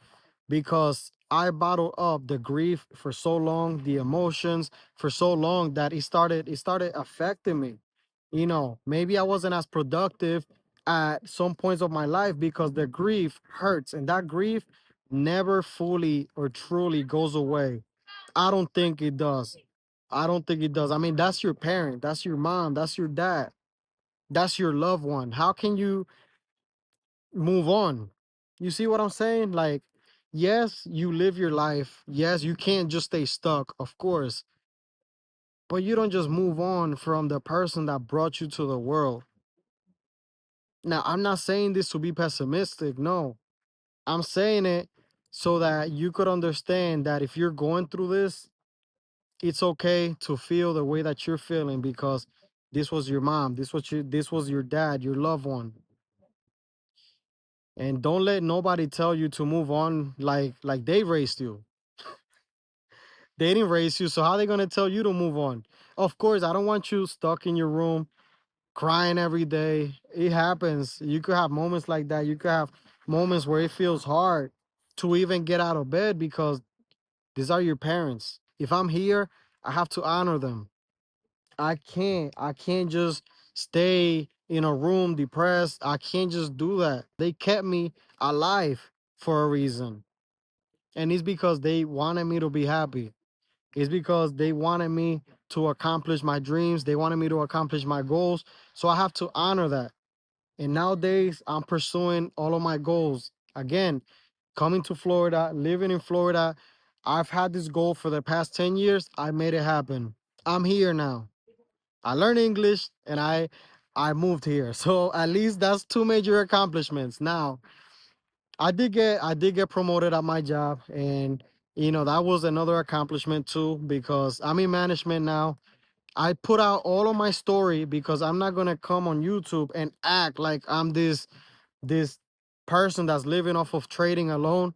because I bottled up the grief for so long, the emotions for so long, that it started affecting me. Maybe I wasn't as productive at some points of my life because the grief hurts, and that grief never fully or truly goes away. I don't think it does. I don't think it does. I mean, that's your parent, that's your mom, that's your dad, that's your loved one. How can you move on? You see what I'm saying? Like, yes, you live your life. Yes, you can't just stay stuck, of course, but you don't just move on from the person that brought you to the world. Now, I'm not saying this to be pessimistic. No, I'm saying it so that you could understand that if you're going through this, it's okay to feel the way that you're feeling because this was your mom, this was your dad, your loved one. And don't let nobody tell you to move on like they raised you. They didn't raise you, so how they gonna tell you to move on? Of course, I don't want you stuck in your room crying every day. It happens. You could have moments like that. You could have moments where it feels hard to even get out of bed because these are your parents. If I'm here, I have to honor them. I can't just stay in a room depressed. I can't just do that. They kept me alive for a reason. And it's because they wanted me to be happy. It's because they wanted me to accomplish my dreams. They wanted me to accomplish my goals. So I have to honor that. And nowadays, I'm pursuing all of my goals. Again, coming to Florida, living in Florida. I've had this goal for the past 10 years. I made it happen. I'm here now. I learned English and I moved here. So at least that's two major accomplishments. Now, I did get promoted at my job, and that was another accomplishment too because I'm in management now. I put out all of my story because I'm not going to come on YouTube and act like I'm this person that's living off of trading alone.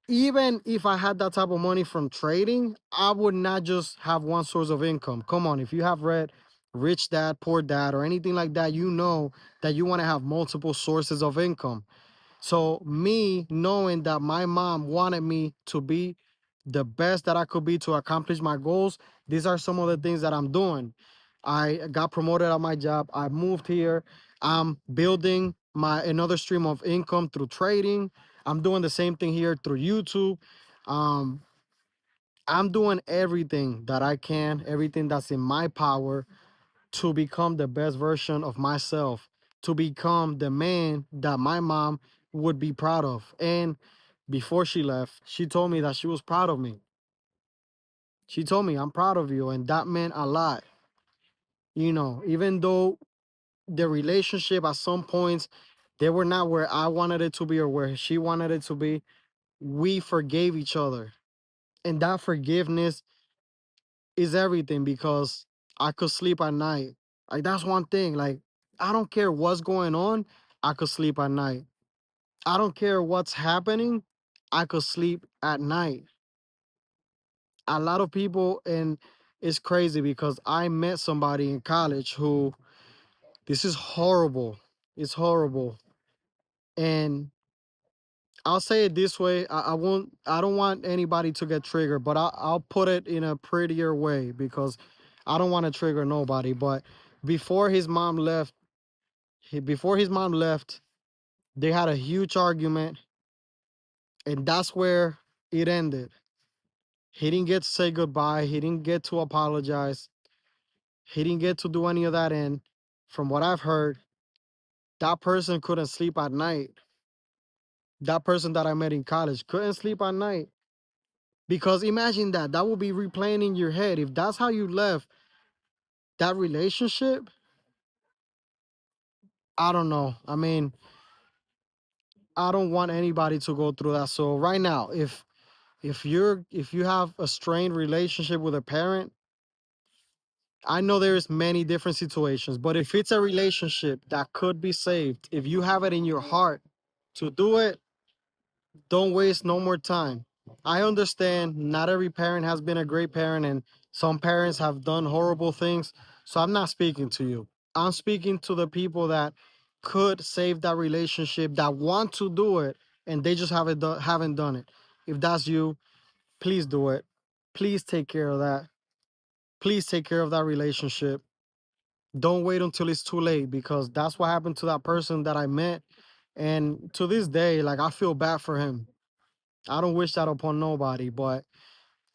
Even if I had that type of money from trading, I would not just have one source of income. Come on, if you have read Rich Dad, Poor Dad, or anything like that, you know that you want to have multiple sources of income. So, me knowing that my mom wanted me to be the best that I could be to accomplish my goals, these are some of the things that I'm doing. I got promoted at my job. I moved here. I'm building my another stream of income through trading. I'm doing the same thing here through YouTube. Um, I'm doing everything that I can, everything that's in my power to become the best version of myself, to become the man that my mom would be proud of. And before she left, she told me that she was proud of me. She told me, I'm proud of you. And that meant a lot. Even though the relationship at some points, they were not where I wanted it to be or where she wanted it to be, we forgave each other. And that forgiveness is everything because I could sleep at night. Like, that's one thing. Like, I don't care what's going on, I could sleep at night. I don't care what's happening, I could sleep at night. A lot of people, and it's crazy because I met somebody in college who, this is horrible. It's horrible. And I'll say it this way. I don't want anybody to get triggered, but I'll put it in a prettier way because I don't want to trigger nobody. But before his mom left, before his mom left, they had a huge argument, and that's where it ended. He didn't get to say goodbye. He didn't get to apologize. He didn't get to do any of that. And from what I've heard, that person couldn't sleep at night. That person that I met in college couldn't sleep at night. Because imagine that will be replaying in your head. If that's how you left that relationship, I don't know. I mean, I don't want anybody to go through that. So right now, if you have a strained relationship with a parent, I know there's many different situations, but if it's a relationship that could be saved, if you have it in your heart to do it, don't waste no more time. I understand not every parent has been a great parent and some parents have done horrible things. So I'm not speaking to you. I'm speaking to the people that could save that relationship, that want to do it, and they just haven't done it. If that's you, please do it. Please take care of that. Please take care of that relationship. Don't wait until it's too late because that's what happened to that person that I met. And to this day, like, I feel bad for him. I don't wish that upon nobody, but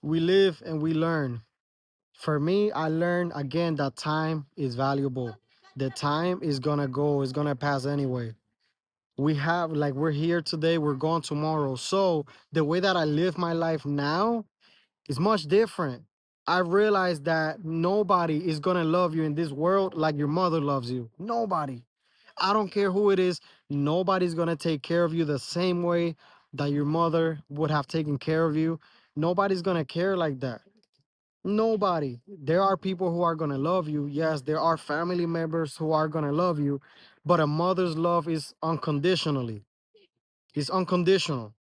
we live and we learn. For me, I learned again that time is valuable. The time is gonna go, it's gonna pass anyway. We have, like, we're here today, we're gone tomorrow. So the way that I live my life now is much different. I realized that nobody is gonna love you in this world like your mother loves you. Nobody. I don't care who it is. Nobody's gonna take care of you the same way that your mother would have taken care of you. Nobody's gonna care like that. Nobody. There are people who are gonna love you. Yes, there are family members who are gonna love you, but a mother's love is unconditionally. It's unconditional.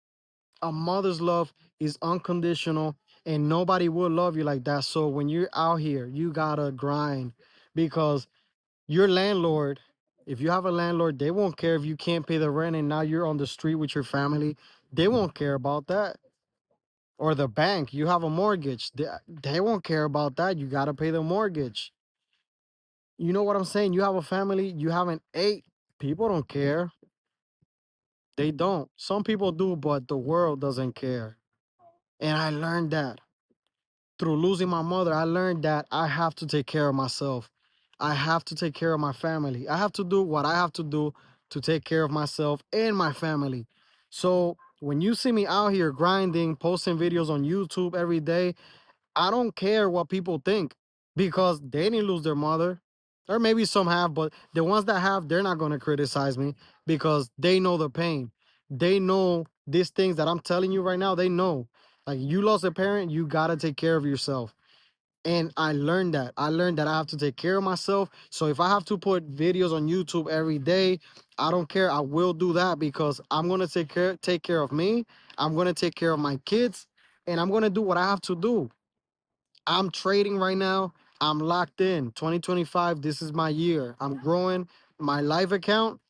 A mother's love is unconditional, and nobody will love you like that. So when you're out here, you gotta grind, because your landlord, if you have a landlord, they won't care if you can't pay the rent and now you're on the street with your family. They won't care about that. Or the bank, you have a mortgage. They won't care about that. You gotta pay the mortgage. You know what I'm saying? You have a family, you haven't ate. People don't care. They don't. Some people do, but the world doesn't care. And I learned that through losing my mother. I learned that I have to take care of myself. I have to take care of my family. I have to do what I have to do to take care of myself and my family. So when you see me out here grinding, posting videos on YouTube every day, I don't care what people think, because they didn't lose their mother. Or maybe some have, but the ones that have, they're not going to criticize me because they know the pain. They know these things that I'm telling you right now. They know. Like, you lost a parent, you got to take care of yourself. And I learned that. I learned that I have to take care of myself. So if I have to put videos on YouTube every day, I don't care. I will do that, because I'm going to take care of me. I'm going to take care of my kids, and I'm going to do what I have to do. I'm trading right now. I'm locked in. 2025, this is my year. I'm growing my live account.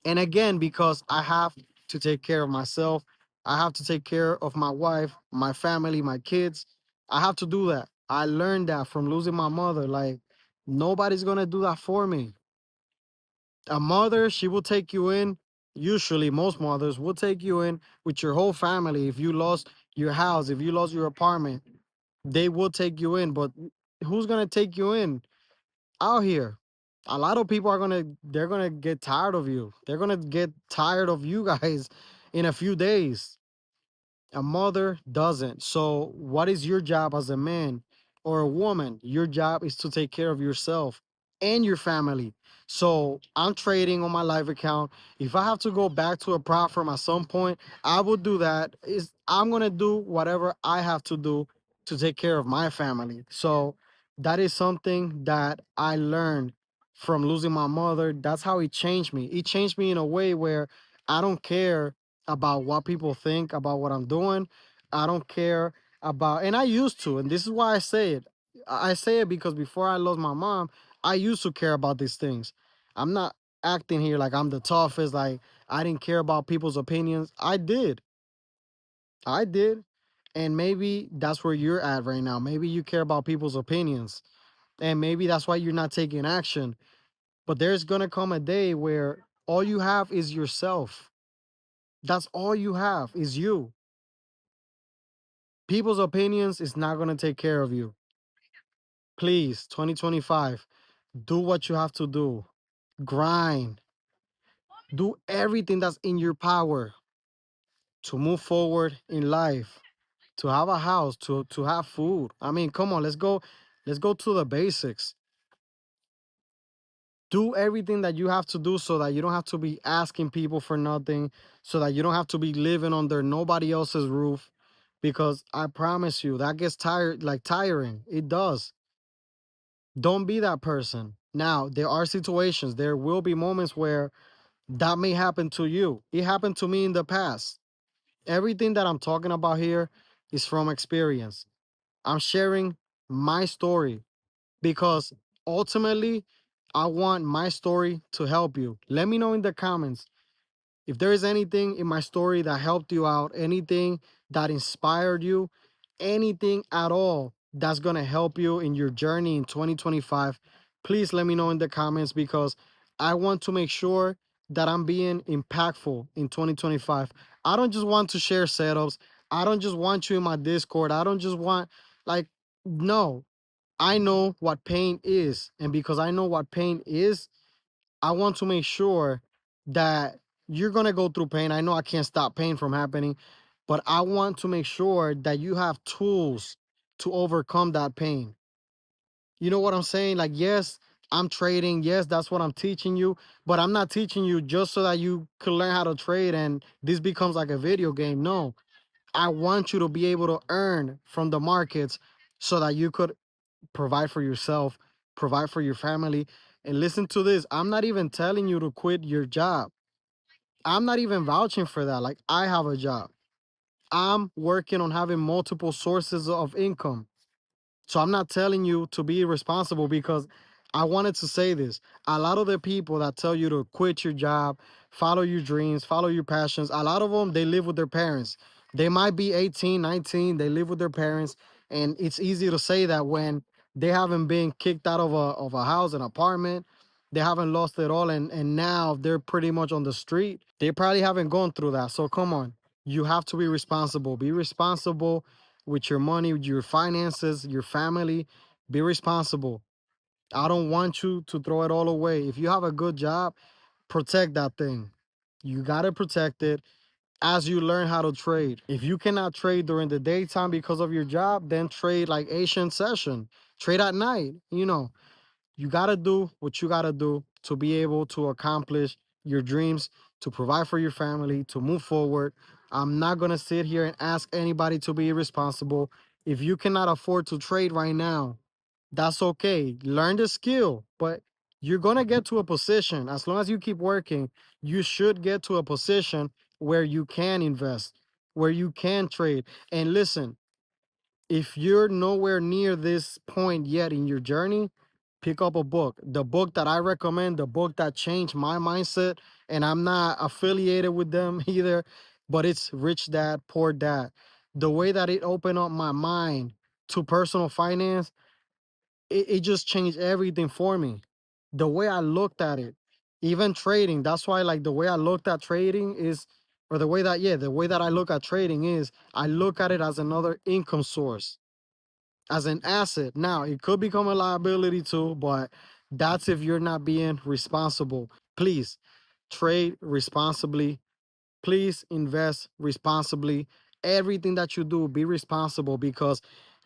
And again, because I have to take care of myself, I have to take care of my wife, my family, my kids. I have to do that. I learned that from losing my mother. Like, nobody's going to do that for me. A mother, she will take you in. Usually, most mothers will take you in with your whole family. If you lost your house, if you lost your apartment, they will take you in. But who's gonna take you in out here? A lot of people they're gonna get tired of you. They're gonna get tired of you guys in a few days. A mother doesn't. So what is your job as a man or a woman? Your job is to take care of yourself and your family. So I'm trading on my live account. If I have to go back to a prop firm at some point, I will do that. Is I'm gonna do whatever I have to do to take care of my family. So that is something that I learned from losing my mother. That's how it changed me. It changed me in a way where I don't care about what people think about what I'm doing. I don't care about, and I used to, and this is why I say it. I say it because before I lost my mom, I used to care about these things. I'm not acting here like I'm the toughest, like I didn't care about people's opinions. I did. I did. And maybe that's where you're at right now. Maybe you care about people's opinions. And maybe that's why you're not taking action. But there's going to come a day where all you have is yourself. That's all you have is you. People's opinions is not going to take care of you. Please, 2025, do what you have to do. Grind. Do everything that's in your power to move forward in life, to have a house, to have food. I mean, come on, let's go to the basics. Do everything that you have to do so that you don't have to be asking people for nothing, so that you don't have to be living under nobody else's roof, because I promise you that gets tiring. It does. Don't be that person. Now, there are situations, there will be moments where that may happen to you. It happened to me in the past. Everything that I'm talking about here is from experience. I'm sharing my story because ultimately, I want my story to help you. Let me know in the comments if there is anything in my story that helped you out, anything that inspired you, anything at all that's going to help you in your journey in 2025. Please let me know in the comments, because I want to make sure that I'm being impactful in 2025. I don't just want to share setups. I don't just want you in my Discord. I don't just want, like, no, I know what pain is. And because I know what pain is, I want to make sure that you're going to go through pain. I know I can't stop pain from happening, but I want to make sure that you have tools to overcome that pain. You know what I'm saying? Like, yes, I'm trading. Yes, that's what I'm teaching you. But I'm not teaching you just so that you could learn how to trade and this becomes like a video game. No, I want you to be able to earn from the markets so that you could provide for yourself, provide for your family. And listen to this, I'm not even telling you to quit your job. I'm not even vouching for that. Like, I have a job. I'm working on having multiple sources of income. So I'm not telling you to be irresponsible because I wanted to say this. A lot of the people that tell you to quit your job, follow your dreams, follow your passions, a lot of them, they live with their parents. They might be 18, 19, they live with their parents. And it's easy to say that when they haven't been kicked out of a house, an apartment, they haven't lost it all. And now they're pretty much on the street. They probably haven't gone through that. So come on, you have to be responsible. Be responsible with your money, with your finances, your family. Be responsible. I don't want you to throw it all away. If you have a good job, protect that thing. You got to protect it as you learn how to trade. If you cannot trade during the daytime because of your job, then trade like Asian session. Trade at night, you got to do what you got to do to be able to accomplish your dreams, to provide for your family, to move forward. I'm not going to sit here and ask anybody to be irresponsible. If you cannot afford to trade right now, that's okay. Learn the skill, but you're going to get to a position. As long as you keep working, you should get to a position where you can invest, where you can trade. And listen, if you're nowhere near this point yet in your journey, pick up a book. The book that I recommend, the book that changed my mindset, and I'm not affiliated with them either, but it's Rich Dad, Poor Dad. The way that it opened up my mind to personal finance, it just changed everything for me. The way I looked at it, even trading. That's why, like, the way I looked at trading is, or the way that, yeah, the way that I look at trading is, I look at it as another income source, as an asset. Now, it could become a liability too, but that's if you're not being responsible. Please trade responsibly. Please invest responsibly. Everything that you do, be responsible because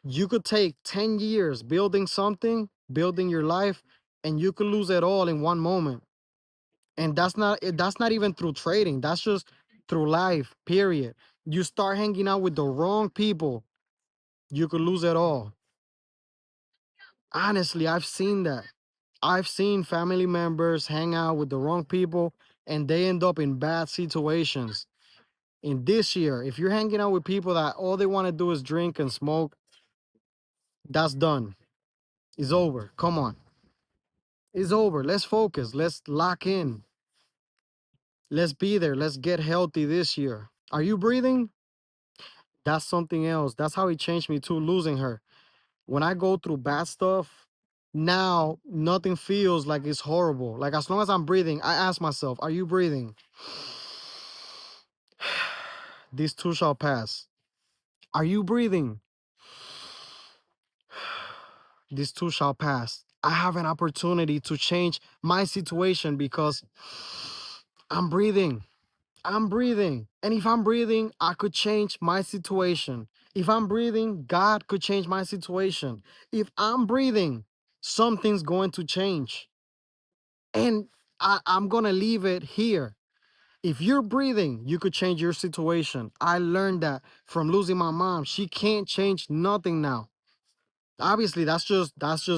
you could take 10 years building something, building your life, and you could lose it all in one moment. And that's not even through trading. That's just through life, period. You start hanging out with the wrong people, you could lose it all. Honestly, I've seen that. I've seen family members hang out with the wrong people and they end up in bad situations. In this year, if you're hanging out with people that all they want to do is drink and smoke, that's done. It's over. Come on. It's over. Let's focus. Let's lock in. Let's be there. Let's get healthy this year. Are you breathing? That's something else. That's how it changed me too, losing her. When I go through bad stuff, now nothing feels like it's horrible. Like, as long as I'm breathing, I ask myself, are you breathing? This too shall pass. Are you breathing? This too shall pass. I have an opportunity to change my situation because I'm breathing. I'm breathing. And if I'm breathing, I could change my situation. If I'm breathing, God could change my situation. If I'm breathing, something's going to change. And I'm going to leave it here. If you're breathing, you could change your situation. I learned that from losing my mom. She can't change nothing now. Obviously, that's just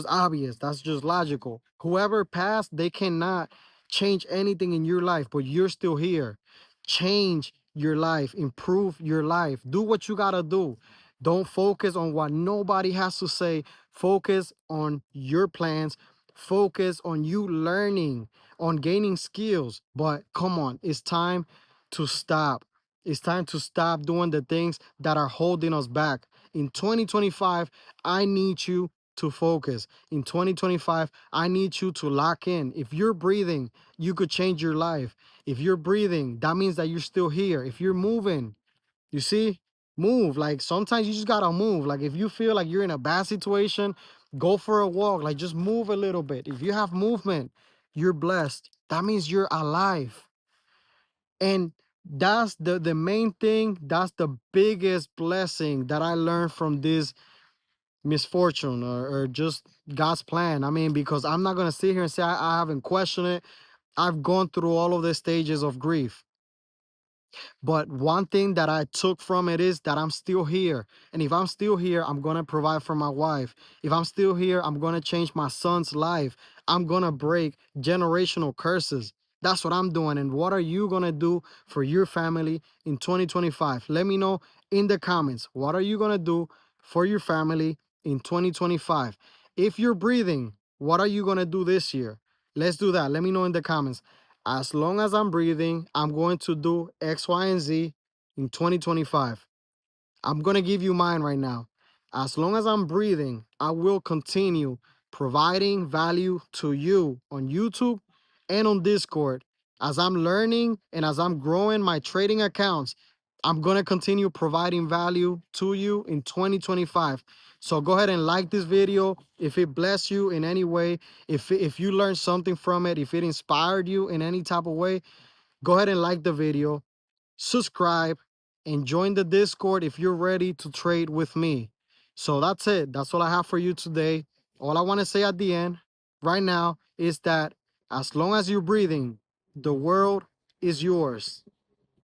obvious. That's just logical. Whoever passed, they cannot change anything in your life, but you're still here. Change your life, improve your life. Do what you gotta do. Don't focus on what nobody has to say. Focus on your plans. Focus on you learning, on gaining skills. But come on, it's time to stop. It's time to stop doing the things that are holding us back. In 2025, I need you to focus. In 2025, I need you to lock in. If you're breathing, you could change your life. If you're breathing, that means that you're still here. If you're moving, you see, move. Like sometimes you just gotta move. Like if you feel like you're in a bad situation, go for a walk. Like just move a little bit. If you have movement, you're blessed. That means you're alive. And that's the main thing. That's the biggest blessing that I learned from this misfortune or just God's plan. I mean, because I'm not gonna sit here and say I haven't questioned it. I've gone through all of the stages of grief. But one thing that I took from it is that I'm still here. And if I'm still here, I'm going to provide for my wife. If I'm still here, I'm going to change my son's life. I'm going to break generational curses. That's what I'm doing. And what are you going to do for your family in 2025? Let me know in the comments. What are you going to do for your family in 2025? If you're breathing, what are you going to do this year? Let's do that. Let me know in the comments. As long as I'm breathing, I'm going to do X, Y, and Z in 2025. I'm going to give you mine right now. As long as I'm breathing, I will continue providing value to you on YouTube and on Discord. As I'm learning and as I'm growing my trading accounts, I'm going to continue providing value to you in 2025. So go ahead and like this video if it blessed you in any way, if you learned something from it, if it inspired you in any type of way, go ahead and like the video, subscribe, and join the Discord if you're ready to trade with me. So that's it. That's all I have for you today. All I want to say at the end right now is that as long as you're breathing, the world is yours.